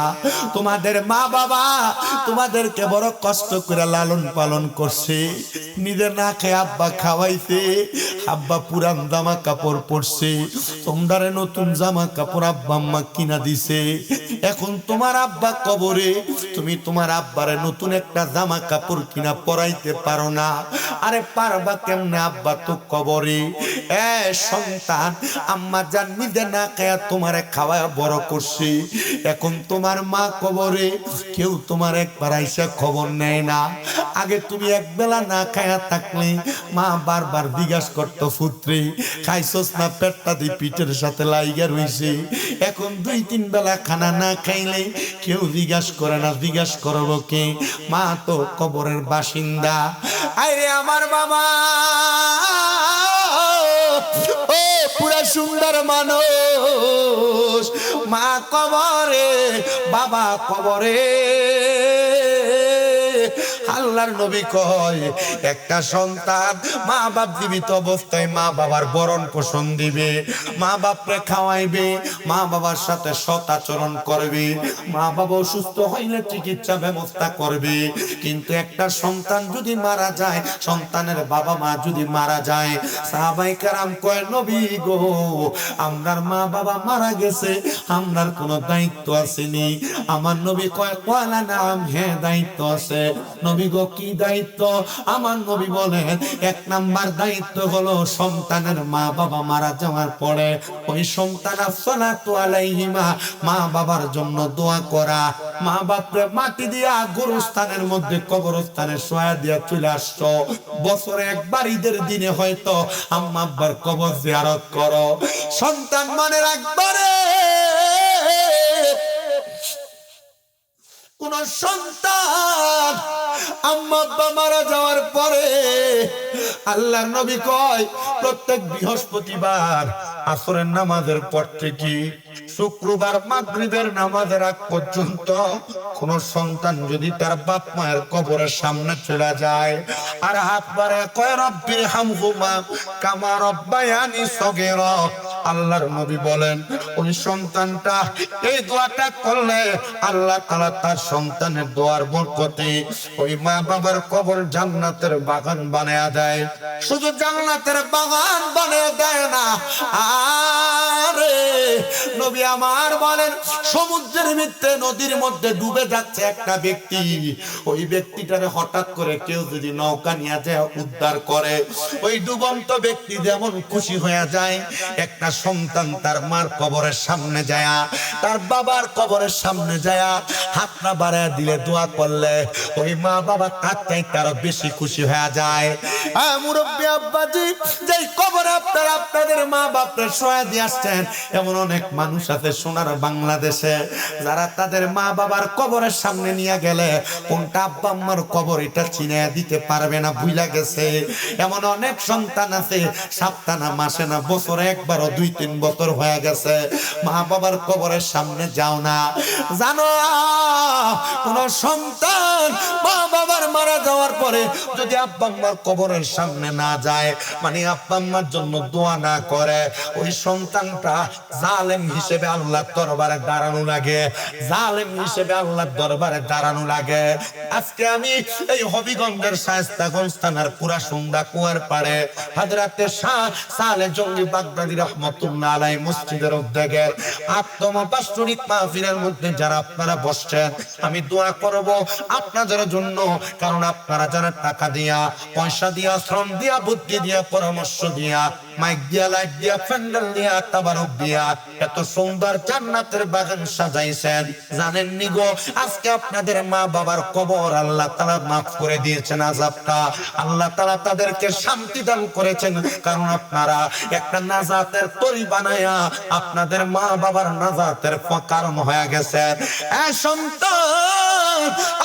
তোমাদের মা বাবা তোমাদেরকে বড় কষ্ট করে লালন পালন করছে, নিজে না খেয়ে আব্বা খাওয়াইছে, আব্বা পুরান জামা কাপড় পরছে, তোমরা নতুন জামা কাপড় আব্বা আম্মা কিনা দিছে। এখন তোমার আব্বা কবরে, তুমি তোমার আব্বারে নতুন একটা জামা কাপড় কিনা পরাইতে পারো না। আরে পারবা কেমনে, আব্বা তো কবরে। সন্তান, আম্মা জান নিজে না খায়া তোমারে খাওয়ায় বড় করছে, এখন তোমার মা কবরে, কেউ তোমার একবার আইসা খবর নেয় না। আগে তুমি এক বেলা না খায়া থাকলে মা বারবার জিজ্ঞাসা করতো, পুত্রে খাইছস না? পেটটা দিয়ে পিঠের সাথে লাইগা রইছে। এখন ২-৩ বেলা খানা না খাইলে কেউ জিজ্ঞাসা করে না, জিজ্ঞাসা করবো কে? মা তো কবরের বাসিন্দা। আরে আমার বাবা, ও পুরা সুন্দর মানুষ, মা কবরে, বাবা কবরে। আল্লাহর নবী কয়, একটা সন্তান মা বাপ জীবিত অবস্থায় মা বাবার ভরণ পোষণ দিবে, মা বাপরে খাওয়াইবে, মা বাবার সাথে সৎ আচরণ করবে, মা বাবা অসুস্থ হইলে চিকিৎসা ব্যবস্থা করবে। কিন্তু একটা সন্তান যদি মারা যায়, সন্তানের বাবা মা যদি মারা যায়, সাহাবায়ে কেরাম কয়, নবী গো, আমরার মা বাবা মারা গেছে, আমরার কোনো দায়িত্ব আসেনি? আমার নবী কয়, ওয়ালা নাম, হ্যাঁ দায়িত্ব আছে। নবী গো কি দায়িত্ব? আমার নবী বলেন, ১ নাম্বার দায়িত্ব হলো সন্তানের মা বাবা মারা যাওয়ার পরে ওই সন্তান আসসালাতু আলাইহিমা, মা বাবার জন্য দোয়া করা। মা বাপরে মাটি দিয়া গোরস্থানের মধ্যে কবরস্থানে শোয়া দিয়া চলে আসছো, বছরে একবার ঈদের দিনে হয়তো আম্মা আব্বার কবর জিয়ারত করো। সন্তান মনে রাখবারে, কোন সন্তান আম্মা আব্বা মারা যাওয়ার পরে, আল্লাহর নবী কয়, প্রত্যেক বৃহস্পতিবার আসরের নামাজের পর থেকে শুক্রবার মাগরিবের নামাজের আগ পর্যন্ত কোন সন্তান যদি তার বাপ মায়ের কবরের সামনে চলে যায় আর হাত বাড়ে কয়, রব্বির হামহুমা কামা রব্বায়ানি সগীরা, আল্লাহর নবী বলেন, ওই সন্তানটা এই দোয়াটা করলে আল্লাহ তাআলা তার সন্তানের দোয়ার বরকতে ওই মা বাবার কবর জান্নাতের বাগান বানায়া দেয়। শুধু জান্নাতের বাগান বানায়া দেয় না, আরে নবী আমার বলেন, সমুদ্রের ভিতরে নদীর মধ্যে ডুবে যাচ্ছে একটা ব্যক্তি, ওই ব্যক্তিটারে হঠাৎ করে কেউ যদি নৌকা নিয়ে যায় উদ্ধার করে, ওই ডুবন্ত ব্যক্তি যেমন খুশি হয়ে যায়, একটা সন্তান তার মার কবরের সামনে যায়, তার বাবার কবরের সামনে যায় হাতটা বাড়ায় দিলে, দোয়া করলে ওই মা বাবা তার চাইতে আরো বেশি খুশি হয়ে যায়। মুরব্বী আব্বাজি, যে কবরে আপনারা আপনাদের মা বাপরে শোয়া দিয়ে আসছেন, এমন অনেক মানুষ আছে সোনার বাংলাদেশে যারা তাদের মা বাবার কবরের সামনে নিয়ে গেলে কোনটা আব্বা আম্মার কবর এটা চিনে দিতে পারবে না, ভুইলা গেছে। এমন অনেক সন্তান আছে, সপ্তাহে মাসে না বছরে একবারও ২-৩ বছর হয়ে গেছে, মা বাবার কবরের সামনে যাও না। জানো, কোন সন্তান মা বাবার মারা যাওয়ার পরে যদি আব্বা আম্মার কবরের সামনে না যায়, মানে আব্বা আম্মার জন্য দোয়া না করে, ওই সন্তানটা জালেম হিসেবে আল্লাহর দরবারে দাঁড়ানো লাগে, জালেম হিসেবে আল্লাহর দরবারে দাঁড়ানো লাগে। আজকে আমি এই হবিগঞ্জের শায়েস্তাগঞ্জ থানার পুরা সন্ধ্যা কুয়ার পাড়ে হযরতে শাহ সালেহ জঙ্গি বাগদাদী রাহমাতুল্লাহ আলাইহি মসজিদের উদ্যোগের ৮তম বাৎসরিক মাহফিলের মধ্যে যারা আপনারা বসছেন, আমি দোয়া করব আপনাদের জন্য, কারণ আপনারা যারা টাকা দিয়া, পয়সা দিয়া, শ্রম দিয়া, বুদ্ধি দিয়া, পরামর্শ দিয়া, মাইক দিয়া, লাইট দিয়া, প্যান্ডেল দিয়া, তাবারক দিয়া এত সুন্দর জান্নাতের বাগান সাজাইছেন, জানেন নি গো, আজকে আপনাদের মা বাবার কবর আল্লাহ তাআলা মাফ করে দিয়েছেন, আযাবটা আল্লাহ তাআলা তাদেরকে শান্তি দান করেছেন, কারণ আপনারা একটা নাজাতের তরি বানায়া আপনাদের মা বাবার নাজাতের কারণ হয়ে গেছে। সন্তান,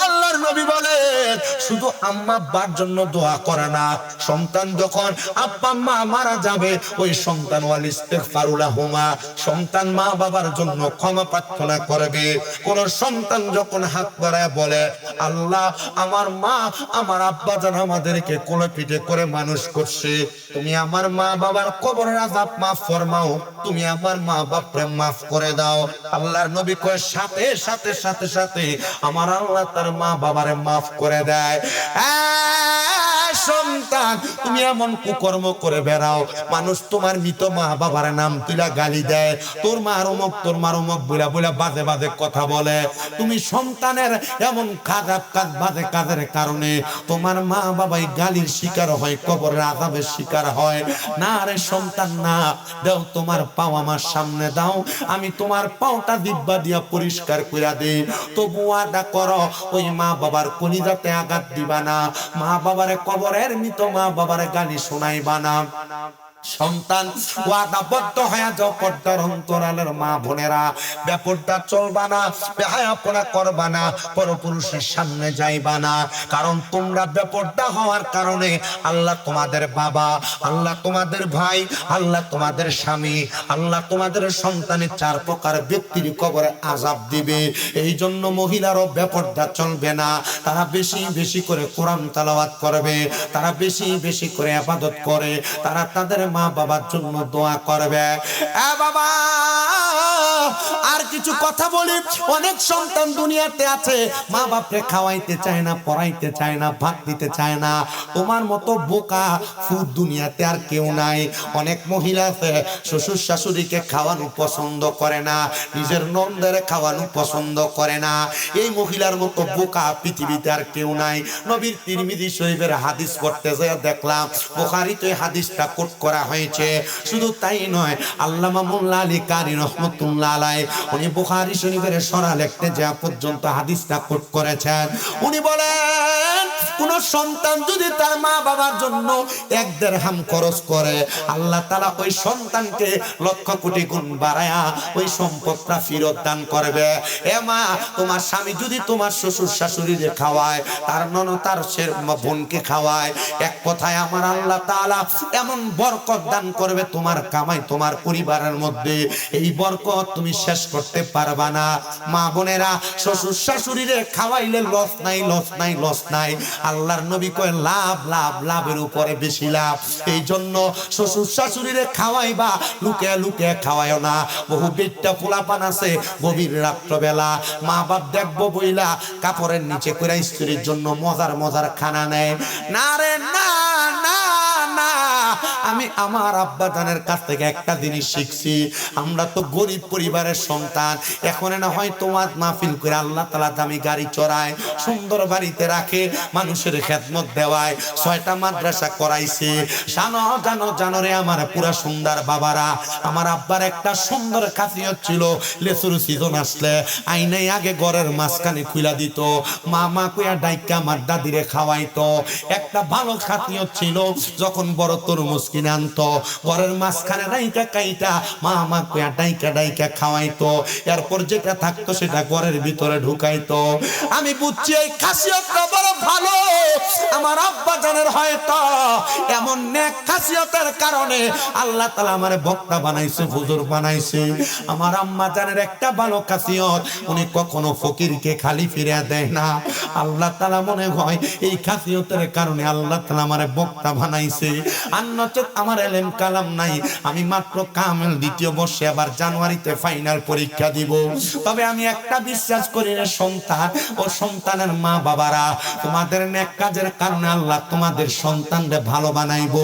আল্লাহর নবী বলেন শুধু আম্মা আব্বার জন্য দোয়া করে না, সন্তান যখন আব্বা মা মারা যাবে ওই সন্তান ওয়াল ইস্তিগফারু লাহুমা, সন্তান মা বাবার জন্য ক্ষমা প্রার্থনা করবে। কোন সন্তান যখন হাত বাড়ায় বলে আল্লাহ আমার মা আমার আব্বা যেন আমাদেরকে কোলে পিঠে করে মানুষ করছে, তুমি আমার মা বাবার কবরের আযাব মাফ ফরমাও, তুমি আমার মা বাপরে মাফ করে দাও। আল্লাহর নবী কয় সাথে সাথে সাথে সাথে আমার আল্লাহ তার মা বাবারে মাফ করে দেয়। সন্তান তুমি এমন কুকর্ম করে বেড়াও, মানুষ তোমার মৃত মা বাবার নাম তুলা গালি দেয়, তোর মার অমুক তোর মার অমুক বইলা বইলা বাজে বাজে কথা বলে, তুমি সন্তানের এমন খারাপ কাজ বাজে কাজের কারণে তোমার মা বাবাই গালির শিকার হয়, কবরের আযাবের শিকার হয়। না রে সন্তান না, দাও তোমার পাও আমার সামনে দাও, আমি তোমার পাওটা দিব্যা দিয়া পরিষ্কার কইরা দেই, তবু ওয়াদা করো ওই মা বাবার কলিজাতে আঘাত দিবা না, মা বাবারে কবরের মৃত মা বাবার গালি শোনাইবা না। সন্তান ওয়াদাবদ্ধ হয়ে যাও, পর্দার অন্তরালের মা বোনেরা, ব্যাপারটা চলবা না, বেহায়াপনা করবা না, পরপুরুষের সামনে যাইবা না, কারণ তোমরা ব্যাপারটা হওয়ার কারণে আল্লাহ তোমাদের বাবা, আল্লাহ তোমাদের ভাই, আল্লাহ তোমাদের স্বামী, আল্লাহ তোমাদের সন্তানের 4 প্রকার ব্যক্তির কবরে আযাব দিবে। এই জন্য মহিলারও ব্যাপারটা চলবে না, তারা বেশি বেশি করে কোরআন তেলাওয়াত করবে, তারা বেশি বেশি করে ইবাদত করে, তারা তাদের মা বাবার জন্য দোয়া করবে। বাবা আর কিছু কথা বলি, অনেক সন্তান দুনিয়াতে আছে মা বাপরে খাওয়াইতে চায় না, পড়াইতে চায় না, ভাত দিতে চায় না, তোমার মতো বোকা ফুট দুনিয়াতে আর কেউ নাই। অনেক মহিলা আছে শ্বশুর শাশুড়িকে খাওয়ানো পছন্দ করে না, নিজের নন্দের খাওয়ানো পছন্দ করে না, এই মহিলার মতো বোকা পৃথিবীতে আর কেউ নাই। নবীর তিরমিজি শরীফের হাদিস পড়তে যায় দেখলাম বুখারীতে এই হাদিসটা কোট করা হয়েছে। শুধু তাই নয়, আল্লামা মোল্লা আলী কারি রহমাতুল্লাহ আলাইহি উনি বুখারী শরীফের সরা লিখতে যা পর্যন্ত হাদিসটা কোট করেছেন, উনি বলেন কোন সন্তান যদি তার মা বাবার জন্য 1 দিরহাম খরচ করে আল্লাহ তাআলা ওই সন্তানকে লক্ষ কোটি গুণ বাড়ায়া ওই সম্পদটা ফেরত দান করবে। এ মা, তোমার স্বামী যদি তোমার শ্বশুর শাশুড়িকে খাওয়ায়, তার ননদ তার বোনকে খাওয়ায়, এক কথায় আমার আল্লাহ তাআলা এমন বরকত দান করবে তোমার কামাই, তোমার পরিবারের মধ্যে, এই বরকত তুমি শেষ করতে পারবা না। মা বোনেরা, শ্বশুর শাশুড়িরে খাওয়াইলে লস নাই, লস নাই, লস নাই। আল্লাহর নবী কয় লাভ লাভ, লাভের উপরে বেশি লাভ। এই জন্য শ্বশুর শাশুড়িরে খাওয়াইবা, লুকে লুকে খাওয়াইও না। বহু বেটটা পোলাপান আছে গভীর রাত্রবেলা মা বাপ দেখবো বইলা কাপড়ের নিচে করে স্ত্রীর জন্য মজার মজার খানা নেয়। না রে না না না, আমি আমার আব্বা জানের কাছ থেকে একটা জিনিস শিখছি, আমরা তো গরিব পরিবারের সন্তান, এখন না হয় তোমার মাহফিল করে আল্লাহ তাআলা দামি গাড়ি চড়ায়, সুন্দর বাড়িতে রাখে, মানুষের খেদমত দেওয়ায়, 6টা মাদ্রাসা করাইছে, জানো জানো জানো রে আমার পুরা সুন্দর বাবারা, আমার আব্বার একটা সুন্দর খাসিয়ত ছিল, লেসুর সিজন আসলে আইনাই আগে ঘরের মাঝখানে খুলা দিত, মা মা কইয়া ডাইকা আমার দাদিরে খাওয়াইতো। একটা ভালো খাসিয়ত ছিল, যখন বড় তরমুজ কিনে আনতো ঘরের মাঝখানে ডাইকা কাইটা মা মা কইয়া ডাইকা ডাইকা খাওয়াইতো, এরপর যেটা থাকতো সেটা ঘরের ভিতরে ঢুকাইতো। আমি বুঝছি এই খাসিয়তটা বড় ভালো, আমার আব্বা জানের হয়তো এমন নেক খাসিয়তের কারণে আল্লাহ তাআলা আমারে বক্তা বানাইছে, হুজুর বানাইছে। আমার আম্মা জানের একটা ভালো খাসিয়ত, উনি কখনো ফকিরকে খালি ফিরে দেয় না। আল্লাহ তাআলা মনে হয় এই খাসিয়তের কারণে আল্লাহ তাআলা আমারে বক্তা বানাইছে। আর নচেত আমার এলেম কালাম নাই, আমি মাত্র কামেল 2য় বর্ষে, আবার জানুয়ারিতে ফাইনাল পরীক্ষা দিব। তবে আমি একটা বিশ্বাস করি রে সন্তান ও সন্তানের মা বাবারা, তোমাদের নেক কাজের কারণে আল্লাহ তোমাদের সন্তানরে ভালো বানাইবো।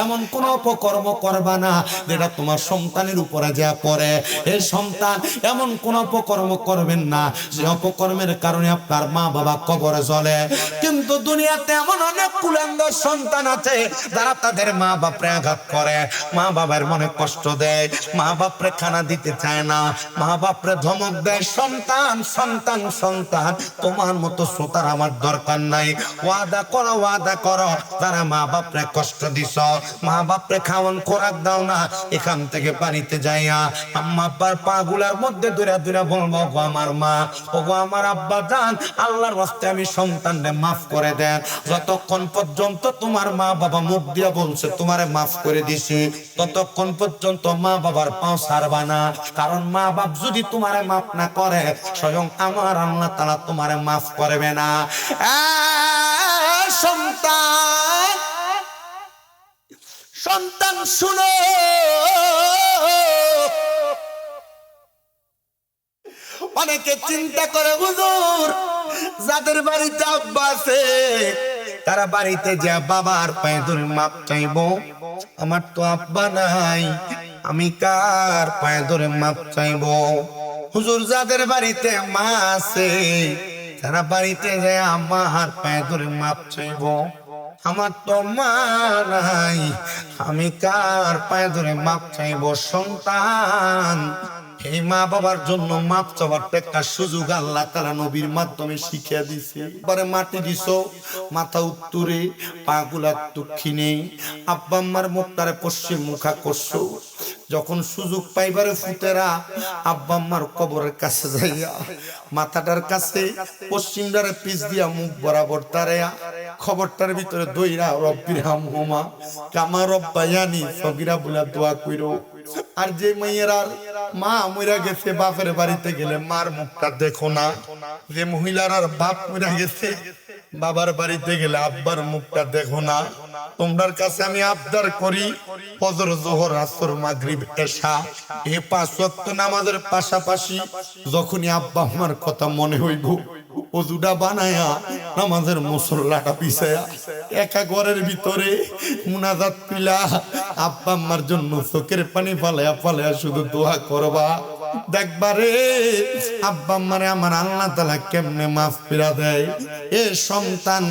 এমন কোন অপকর্ম করবা না যেটা তোমার সন্তানের উপরে যা পড়ে। এই সন্তান এমন কোন অপকর্ম করবেন না যে অপকর্মের কারণে আপনার মা বাবা কবরে জ্বলে। কিন্তু দুনিয়াতে এমন অনেক কুলাঙ্গার সন্তান আছে যারা তাদের মা বাবা বাপরে আঘাত করে, মা বাবার মনে কষ্ট দেয়, মা বাপরে খানা দিতে চায় না, মা বাপরে ধমক দেয়, সন্তান সন্তান সন্তান তোমার মতো শ্রোতার আমার দরকার নাই, ওয়াদা করো তারা মা বাপরে কষ্ট দিছ, মা বাপরে খাওয়ান খোরাক দাও না, এখান থেকে বাড়িতে যাইয়া আম্মা আব্বার পা গুলার মধ্যে দূরে দূরে বলবো, গো আমার মা, ও গো আমার আব্বা জান, আল্লাহর রাস্তে আমি সন্তানরে মাফ করে দেন। যতক্ষণ পর্যন্ত তোমার মা বাবা মুখ দিয়া বলছে তোমারে মাফ করে দিছি, ততক্ষণ পর্যন্ত মা বাবার পাও ছাড়বা না, কারণ মা বাপ যদি তোমারে মাফ না করে স্বয়ং আমার আল্লাহ তাআলা তোমারে মাফ করবে না। সন্তান সন্তান শুনো, অনেকে চিন্তা করে হুজুর যাদের বাড়িতে আব্বা আছে তারা বাড়িতে যা বাবার পায়ে ধরে মাপ চাইবো, আমার তো আব্বা নাই, আমি কার পায়ে ধরে মাপ চাইবো? হুজুর যাদের বাড়িতে মা আছে তারা বাড়িতে যায় আমার পায়ে ধরে মাপ চাইবো, আমার তো মা নাই, আমি কার পায়ে ধরে মাপ চাইবো? সন্তান এই মা বাবার জন্য মাপ চাওয়ার একটা সুযোগ আল্লাহ তাআলা নবীর মাধ্যমে শিখিয়ে দিছে। পরে মাটি দিছো মাথা উত্তরে, পা গুলা দক্ষিণে, আব্বা আম্মার মুখটারে পশ্চিম মুখা করছো, যখন সুযোগ পাইবারে ফুতেরা আব্বা আম্মার কবরের কাছে যাইয়া মাথাটার কাছে পশ্চিমটারে পিছ দিয়া মুখ বরাবর তারাইয়া খবরটার ভিতরে দইরা রব্বির হামহুমা কামা রব্বায়ানি সগীরা বলে দোয়া কইরো। আর যে মেয়েরা মা মইরা গেছে বাপের বাড়িতে গেলে মার মুখটা দেখো না, যে মহিলার আর বাপ মইরা গেছে বাবার বাড়িতে গেলে আব্বার মুখটা দেখো না। তোমার কাছে আমি আবদার করি ফজর যোহর আসর মাগরিব এশা এই 5 ওয়াক্ত নামাজের পাশাপাশি যখনই আব্বা আমার কথা মনে হইব ওজুটা বানায়া নামাজের মুসল্লাটা পিছায়া একা ঘরের ভিতরে মুনাজাত পিলা আব্বা আম্মার জন্য চোখের পানি ফালায়া ফালায়া শুধু দোয়া করবা, দেখবারে আব্বা আম্মারে আমার আল্লাহ তাআলা কেমনে মাফ করে দেয়। এ সন্তান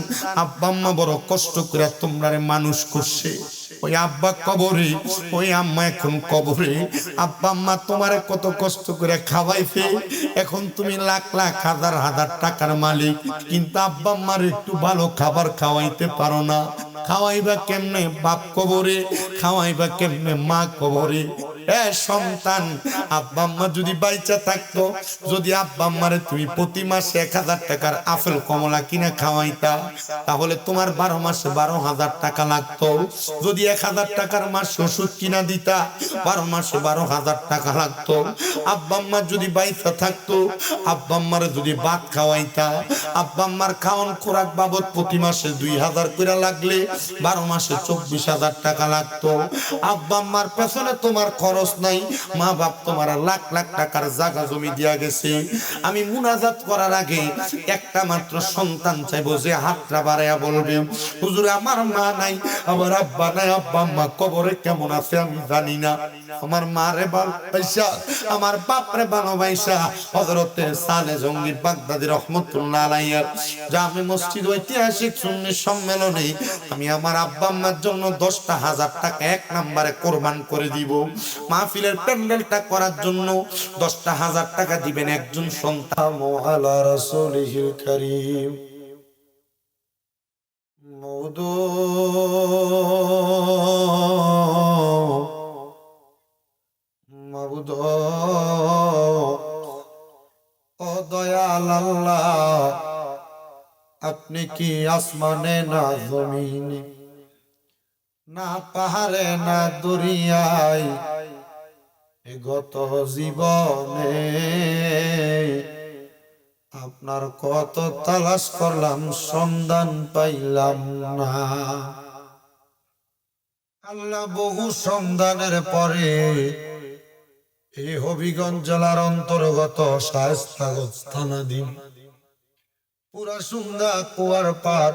আব্বা আম্মা বড় কষ্ট করে তোমরারে মানুষ করছে, ওই আব্বা কবরে, ওই আম্মা এখন কবরে, আব্বা আম্মা তোমারে কত কষ্ট করে খাওয়াইছে, এখন তুমি লাখ লাখ হাজার হাজার টাকার মালিক, কিন্তু আব্বা আম্মার একটু ভালো খাবার খাওয়াইতে পারো না। খাওয়াইবা কেমনে বাপ কবরে, খাওয়াইবা কেমনে মা কবরে। এ সন্তান আব্বা আম্মা যদি বাইচা থাকতো, যদি আব্বা আম্মারে তুমি প্রতি মাসে 1000 টাকার আপেল কমলা কিনা খাওয়াইতা, তাহলে তোমার 12 মাসে 12,000 টাকা লাগতো। যদি 1000 টাকার মাস ওষুধ কিনা দিতা 12 মাসে 12,000 টাকা লাগতো। আব্বা আম্মা যদি বাইচা থাকতো, আব্বা আম্মারে যদি ভাত খাওয়াইতা, আব্বা আম্মার খাওয়ান খোরাক বাবদ প্রতি মাসে 2000 করে লাগলে 12 মাসে 24,000 টাকা লাগতো। আব্বা আম্মার পেছনে তোমার খরচ নাই, মা বাপ তোমার লাখ লাখ টাকার জায়গা জমি দিয়া গেছে। আমি মুনাজাত করার আগে একটা মাত্র সন্তান চাইবো যে হাতটা বাড়াইয়া বলবে, হুজুর আমার মা নাই, আমার আব্বা নাই, আব্বা আম্মা কবরে কেমন আছে আমি জানি না, আমার মা রে ভালোবাসা, আমার বাপ রে ভালোবাসা হযরতে সালে জঙ্গি বাগদাদি রহমাতুল্লাহ আলাইহি জামে মসজিদ ঐতিহাসিক সুন্নি সম্মেলনে আমি আমার আব্বা আম্মার জন্য 10,000 টাকা এক নম্বরে কোরবান করে দিব। মাহফিলের প্যান্ডেলটা করার জন্য 10,000 টাকা দিবেন একজন সন্তান। আলা রাসূলিল কারীম মওদু মাবুদ ও দয়াল আল্লাহ, আপনি কি আসমানে না জমিনে, না পাহাড়ে না দরিয়ায়, গত জীবনে আপনার কত তালাশ করলাম সন্ধান পাইলাম না। আল্লাহ বহু সন্ধানের পরে এই হবিগঞ্জ জেলার অন্তর্গত শায়েস্তাগঞ্জ থানাধীন পুরা সুন্দা কুয়ার পার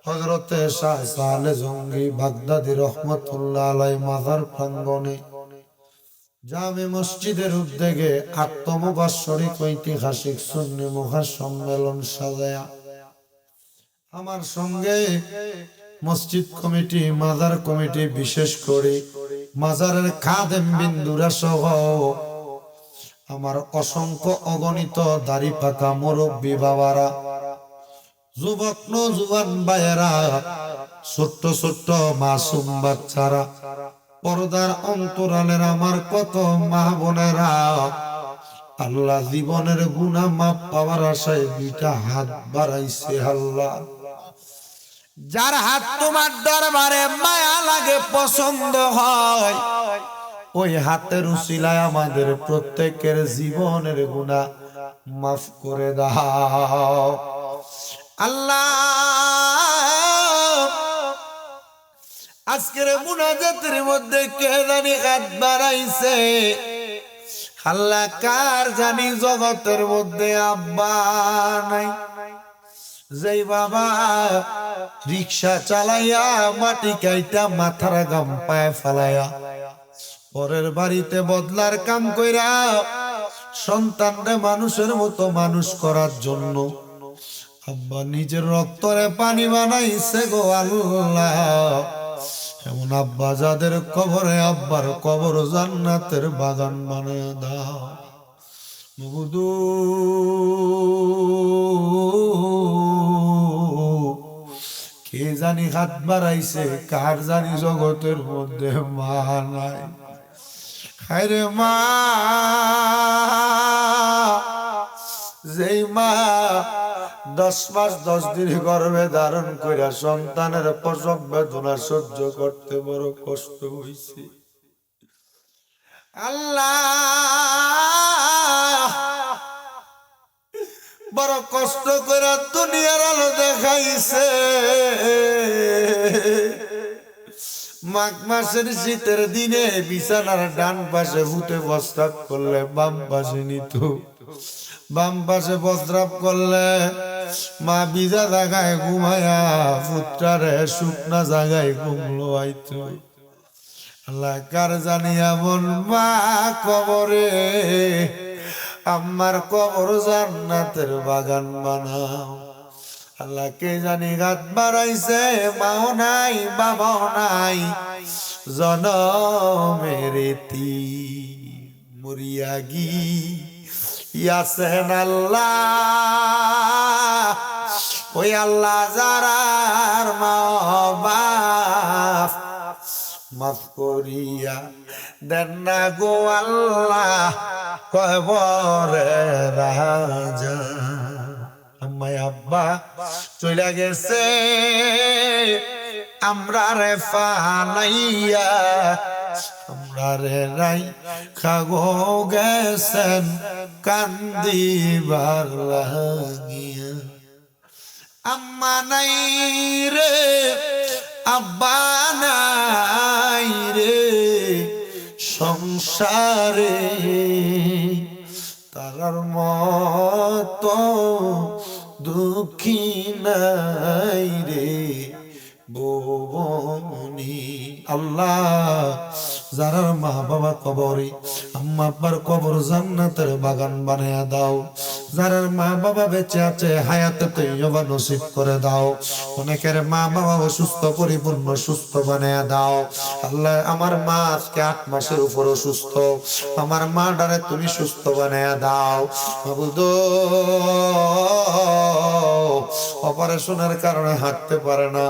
হযরতে শাহ সালে জঙ্গি বাগদাদি রহমাতুল্লাহ আলাইহি মাজার প্রাঙ্গণে জামে মসজিদের উদ্যোগে 8তম বাৎসরিক ঐতিহাসিক সুন্নি মহাসম্মেলন সাজায়া আমার সঙ্গে মসজিদ কমিটি, মাজার কমিটি, বিশেষ করে মাজারের খাদেম বিন্দুরা সহ আমার অসংখ্য অগণিত দাড়ি পাকা মুরব্বী বাবারা, যুবক নওজোয়ান ভাইয়েরা, ছোট্ট ছোট্ট মাসুম বাচ্চারা, পর্দার অন্তরালের আমার কত মা বোনেরা, আল্লাহ জীবনের গুনাহ মাপ পাওয়ার আশায় দুইটা হাত বাড়াইছে। আল্লাহ, যার হাত তোমার দরবারে মায়া লাগে, পছন্দ হয়, ওই হাতের উসিলায় আমাদের প্রত্যেকের জীবনের গুনাহ মাফ করে দাও। আল্লাহ, আজকের মুনাজাতের মধ্যে কে জানি হাত বাড়াইছে, আল্লাহ কার জানি জগতের মধ্যে আব্বা নাই, যেই বাবা রিক্সা চালাইয়া মাটি কাইটা মাথার গাম পায়ে ফালাইয়া পরের বাড়িতে বদলার কাম কইরা সন্তানরে মানুষের মতো মানুষ করার জন্য আব্বা নিজের রক্তরে পানি বানাইছে গো আল্লাহ। এমন আব্বা যাদের কবরে, আব্বার কবর জান্নাতের বাগান বানিয়ে দাও। বুদু কে জানি হাত বাড়াইছে, কার জানি জগতের মধ্যে মা নাই। হায়রে মা, যেই মা 10 মাস 10 দিন গর্ভে ধারণ কইরা সন্তানের প্রসব বেদনা সহ্য করতে বড় কষ্ট হইছে। আল্লাহ, বড় কষ্ট করে দুনিয়ার আলো দেখাইছে। মাঘ মাসের শীতের দিনে বিছানার ডান পাশে ভূতে প্রস্রাব করলে বাম পাশে নিত, বাম পাশে প্রস্রাব করলে মা ভিজা জায়গায় ঘুমায়া পুত্রারে শুকনা জায়গায় ঘুমলো আইতো। আল্লাহ, কার জানি এমন মা কবরে, আমার কবর জান্নাতের বাগান বানাও। আল্লাহ, কে জানি হাত বাড়াইছে, মাও নাই বাবাও নাই, জনমের মরিয়া গিয়াছেন আল্লাহ। ওই আল্লাহ যারার মা বাপ মাফ করিয়া দেন না গো আল্লাহ, কবরে রাজা। আম্মাই আব্বা চলে গেছে, আমরা রে ফালাইয়া, আমরা রে রাই খাগো গেছেন কান্দিবার লাগিয়া। আম্মা নাই রে, আব্বা নাই রে সংসারে, তারার মতো দুঃখী নাই রে ভুবনী। আল্লাহ, যারা মা বাবা কবরে, আম্মা আব্বার কবর জান্নাতের বাগান বানিয়ে দাও। যারা মা বাবা বেঁচে আছে হায়াতে তৈয়বা নসিব করে দাও। অনেকের মা বাবা অসুস্থ, পরিপূর্ণ সুস্থ বানিয়ে দাও। আল্লাহ, আমার মা আজকে 8 মাসের উপর অসুস্থ, আমার মা ডারে তুমি সুস্থ বানিয়ে দাও। মাবুদো, অপারেশনের কারণে হাঁটতে পারে না,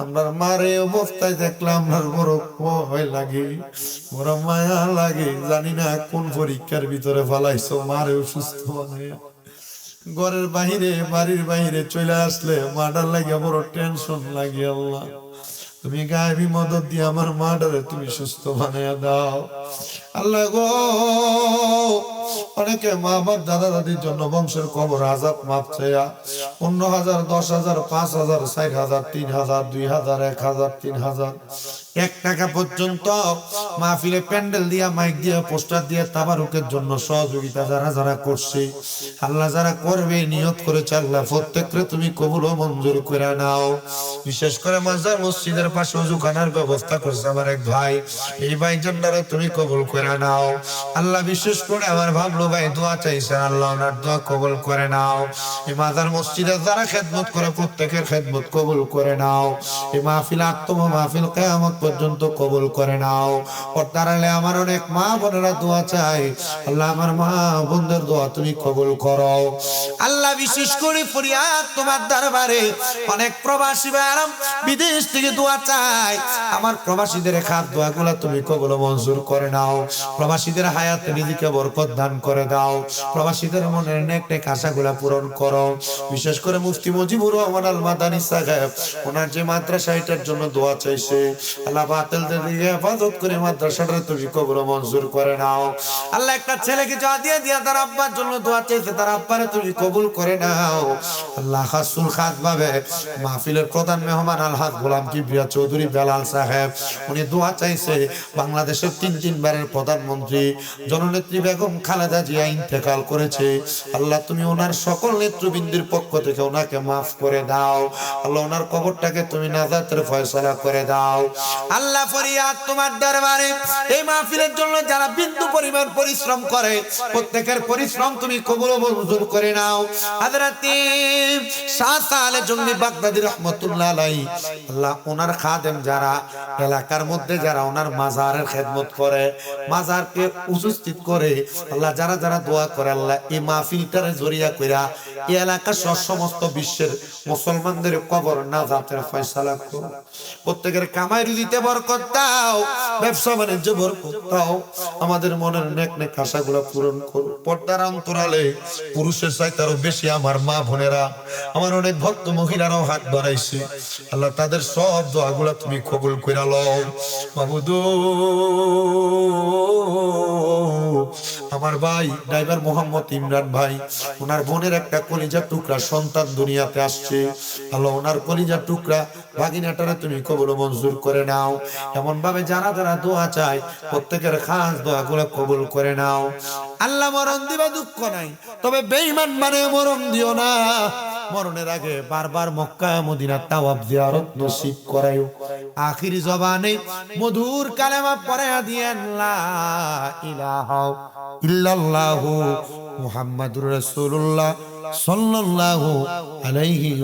আমার মার এই অবস্থায় দেখলাম আমার বড় ভয় লাগে, বড় মায়া লাগে। জানি না কোন পরীক্ষার ভিতরে ফালাইছো মারে অসুস্থ বানাইয়া। ঘরের বাহিরে, বাড়ির বাহিরে চলে আসলে মাটার লাগে বড় টেনশন লাগে। আল্লাহ, তুমি গায়েবী মদত দিয়ে আমার মাটারে তুমি সুস্থ বানাইয়া দাও। আল্লাহ গো, অনেকে মা বাপ দাদা দাদির জন্য বংশের কবর আযাব মাপ চাইয়া 15,000, 10,000, 5,000, 4,000, 3,000, 2,000, 1,000, 3,000 1 টাকা পর্যন্ত মাহফিলে প্যান্ডেল দিয়া মাইক দিয়া পোস্টার দিয়া তাবারুকের জন্য সহযোগিতা যারা যারা করছে, আল্লাহ যারা করবে নিয়ত করেছে, আল্লাহ প্রত্যেককে তুমি কবুল ও মঞ্জুর করে নাও। বিশেষ করে মাজার মসজিদের পাশে ওযুখানার ব্যবস্থা করছে আমার এক ভাই, এই ভাই জন্যরে তুমি কবুল করে নাও আল্লাহ। বিশেষ করে আমার ভাবলো ভাই দোয়া চাইছে, আল্লাহ ওনার দোয়া কবুল করে নাও। এই মাজার মসজিদে যারা খেদমত করে প্রত্যেকের খেদমত কবুল করে নাও। এই মাহফিল আত্ম মাহফিল কিয়ামত পর্যন্ত কবুল করে নাও। পর্দার আড়ালে আমার অনেক মা বোনেরা দোয়া চাই, আল্লাহ আমার মা বোনদের দোয়া তুমি কবুল করো আল্লাহ। বিশেষ করে ফরিয়াদ তোমার দরবারে, অনেক প্রবাসী ভাইরা বিদেশ থেকে দোয়া চাই, আমার প্রবাসীদের খাত দোয়াগুলা তুমি কবুল ও মঞ্জুর করে নাও। প্রবাসীদের হায়াতে রিজিকে বরকত দান করে দাও, প্রবাসীদের মনের নেক নেক আশাগুলা পূরণ করো। বিশেষ করে মুফতি মুজিবুর রহমান আল মাদানী সাহেব, ওনার যে মাদ্রাসা এটার জন্য দোয়া চাইছে, আল্লাহ বাতিলদের দিকে হেফাজত করে মাদ্রাসাটা তুমি কবুল ও মঞ্জুর করে নাও আল্লাহ। একটা ছেলেকে যা দিয়ে দিয়া তার আব্বার জন্য দোয়া চাইছে, তার আব্বারে তুমি কবুল করে নাও আল্লাহ। খাসুল খাস ভাবে মাহফিলের প্রধান মেহমান আলহাজ গোলাম কিবরিয়া চৌধুরী বেলাল সাহেব, উনি দোয়া চাইছে, বাংলাদেশের 3 বারের প্রধানমন্ত্রী জননেত্রী বেগম খালেদা জিয়া ইন্তেকাল করেছে, আল্লাহ তুমি ওনার সকল নেতৃবৃন্দের পক্ষ থেকে ওনাকে মাফ করে দাও আল্লাহ। ওনার কবরটাকে তুমি নাজাতের ফয়সালা করে দাও আল্লাহ। ফরিয়াদ তোমার দরবারে, এই মাহফিলের জন্য যারা বিন্দু পরিমাণ পরিশ্রম করে, প্রত্যেকের পরিশ্রম তুমি কবুল ও মঞ্জুর করে নাও। হযরত শাহ সালেহ জঙ্গি বাগদাদী রাহমাতুল্লাহ আলাইহি, আল্লাহ ওনার খাদেম যারা এলাকার মধ্যে যারা ওনার মাজারের খেদমত করে, মাজারকে উপস্থিত করে, আল্লাহ যারা যারা দোয়া করে, আল্লাহ এই মাহফিলটার জরিয়া কইরা এই এলাকার সমস্ত বিশ্বের মুসলমানদের কবর নাজাতের ফয়সালা করো। প্রত্যেকের কামাই রুজিতে বরকত দাও, ব্যবসা বাণিজ্য বরকত দাও, আমাদের মনের নেক নেক আশাগুলো পূরণ করো। পর্দার অন্তরালে পুরুষের চাইতে আরো বেশি আমার মা বোনেরা, আমার অনেক ভক্ত মহিলারাও হাত বাড়াইছে, আল্লাহ তাদের সব দোয়াগুলা তুমি কবুল কইরা লও মাবুদ। আমার ভাই ড্রাইভার মোহাম্মদ ইমরান ভাই, ওনার বোনের একটা কলিজার টুকরা সন্তান দুনিয়াতে আসছে, আল্লাহ ওনার কলিজার টুকরা ভাগিনাটারে তুমি কবুল ও মঞ্জুর করে নাও। এমন ভাবে যারা যারা দোয়া চায় প্রত্যেকের খাস দোয়াগুলো কবুল করে নাও আল্লাহ। মরণ দিবা দুঃখ নাই, তবে বেঈমান মানে মরণ দিও না। মরণের আগে বারবার মক্কা মদিনা তাওয়াব জিয়ারত নসিব করায়ো। আখির জবানে মধুর কালেমা পড়ে দিয়েন লা ইলাহা ইল্লাল্লাহু মুহাম্মাদুর রাসূলুল্লাহ সাল্লাল্লাহু আলাইহি